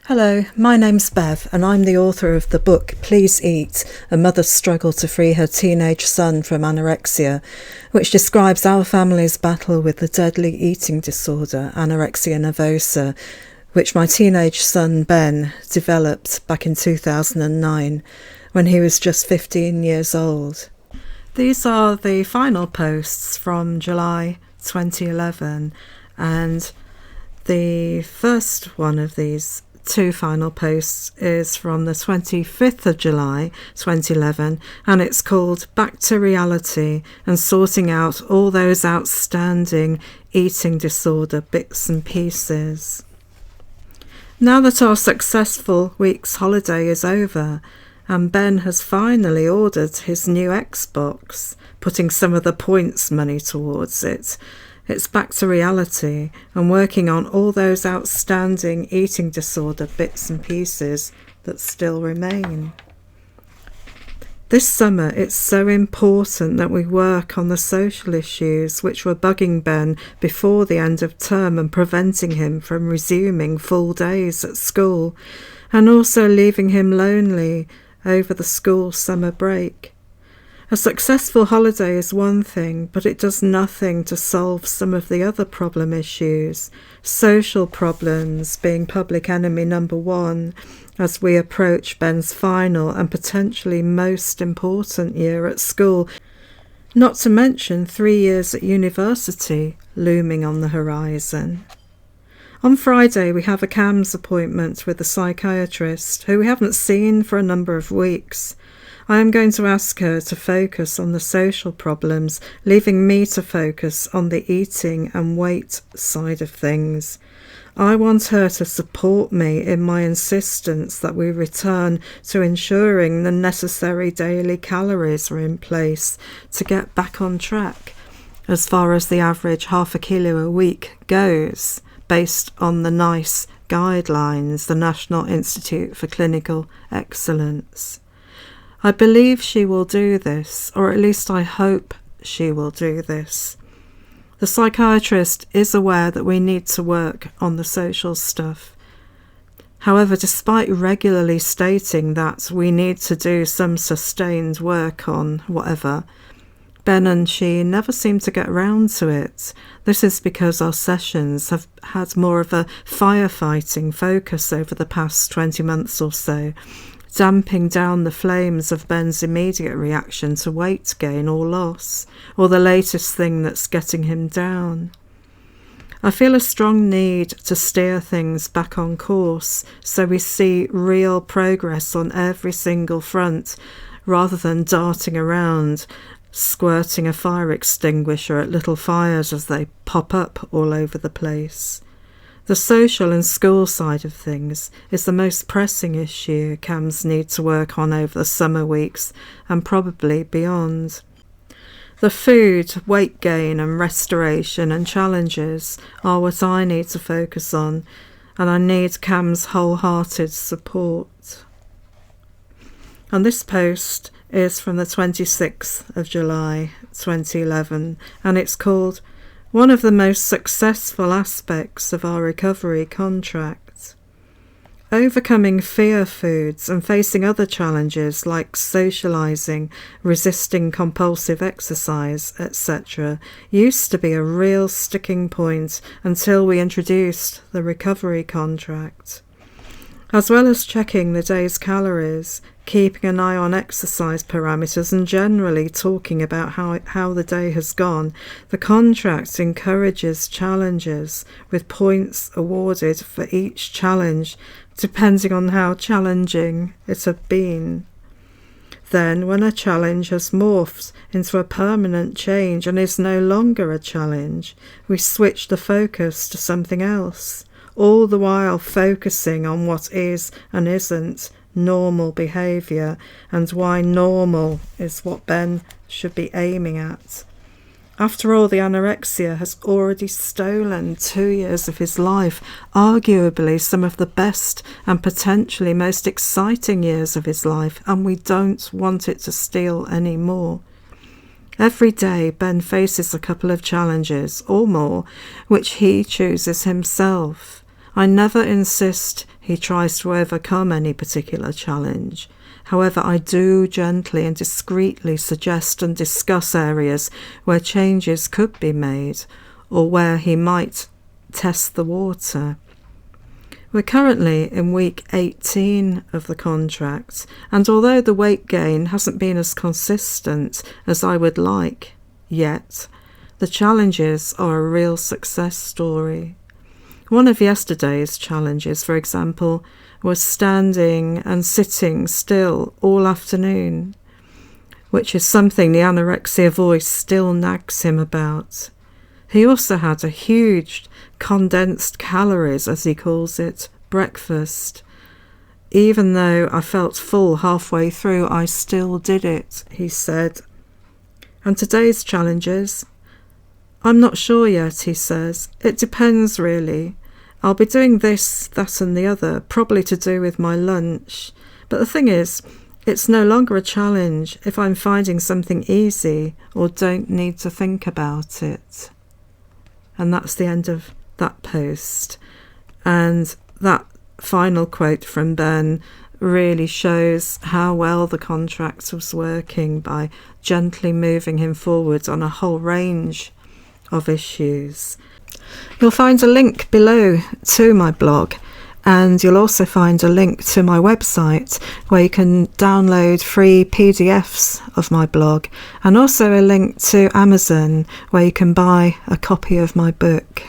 Hello, my name's Bev and I'm the author of the book Please Eat, A Mother's Struggle to Free Her Teenage Son from Anorexia, which describes our family's battle with the deadly eating disorder, anorexia nervosa, which my teenage son Ben developed back in 2009 when he was just 15 years old. These are the final posts from July 2011, and the first one of these two final posts is from the 25th of July 2011, and it's called Back to Reality and Sorting Out All Those Outstanding Eating Disorder Bits and Pieces. Now that our successful week's holiday is over and Ben has finally ordered his new Xbox, putting some of the points money towards it, it's back to reality and working on all those outstanding eating disorder bits and pieces that still remain. This summer it's so important that we work on the social issues which were bugging Ben before the end of term and preventing him from resuming full days at school, and also leaving him lonely over the school summer break. A successful holiday is one thing, but it does nothing to solve some of the other problem issues, social problems being public enemy number one as we approach Ben's final and potentially most important year at school, not to mention 3 years at university looming on the horizon. On Friday we have a CAMS appointment with a psychiatrist who we haven't seen for a number of weeks. I am going to ask her to focus on the social problems, leaving me to focus on the eating and weight side of things. I want her to support me in my insistence that we return to ensuring the necessary daily calories are in place to get back on track, as far as the average half a kilo a week goes, based on the NICE guidelines, the National Institute for Clinical Excellence. I believe she will do this, or at least I hope she will do this. The psychiatrist is aware that we need to work on the social stuff. However, despite regularly stating that we need to do some sustained work on whatever, Ben and she never seem to get round to it. This is because our sessions have had more of a firefighting focus over the past 20 months or so, damping down the flames of Ben's immediate reaction to weight gain or loss, or the latest thing that's getting him down. I feel a strong need to steer things back on course so we see real progress on every single front, rather than darting around, squirting a fire extinguisher at little fires as they pop up all over the place. The social and school side of things is the most pressing issue CAMS need to work on over the summer weeks and probably beyond. The food, weight gain and restoration and challenges are what I need to focus on, and I need CAMS' wholehearted support. And this post is from the 26th of July 2011, and it's called One of the Most Successful Aspects of Our Recovery Contract. Overcoming fear foods and facing other challenges like socialising, resisting compulsive exercise, etc. used to be a real sticking point until we introduced the recovery contract. As well as checking the day's calories, keeping an eye on exercise parameters and generally talking about how the day has gone, the contract encourages challenges with points awarded for each challenge depending on how challenging it had been. Then, when a challenge has morphed into a permanent change and is no longer a challenge, we switch the focus to something else, all the while focusing on what is and isn't normal behaviour and why normal is what Ben should be aiming at. After all, the anorexia has already stolen 2 years of his life, arguably some of the best and potentially most exciting years of his life, and we don't want it to steal any more. Every day Ben faces a couple of challenges, or more, which he chooses himself. I never insist he tries to overcome any particular challenge. However, I do gently and discreetly suggest and discuss areas where changes could be made, or where he might test the water. We're currently in week 18 of the contract, and although the weight gain hasn't been as consistent as I would like yet, the challenges are a real success story. One of yesterday's challenges, for example, was standing and sitting still all afternoon, which is something the anorexia voice still nags him about. He also had a huge condensed calories, as he calls it, breakfast. Even though I felt full halfway through, I still did it, he said. And today's challenges? I'm not sure yet, he says. It depends, really. I'll be doing this, that and the other, probably to do with my lunch. But the thing is, it's no longer a challenge if I'm finding something easy or don't need to think about it. And that's the end of that post. And that final quote from Ben really shows how well the contract was working by gently moving him forward on a whole range of issues. You'll find a link below to my blog, and you'll also find a link to my website where you can download free PDFs of my blog, and also a link to Amazon where you can buy a copy of my book.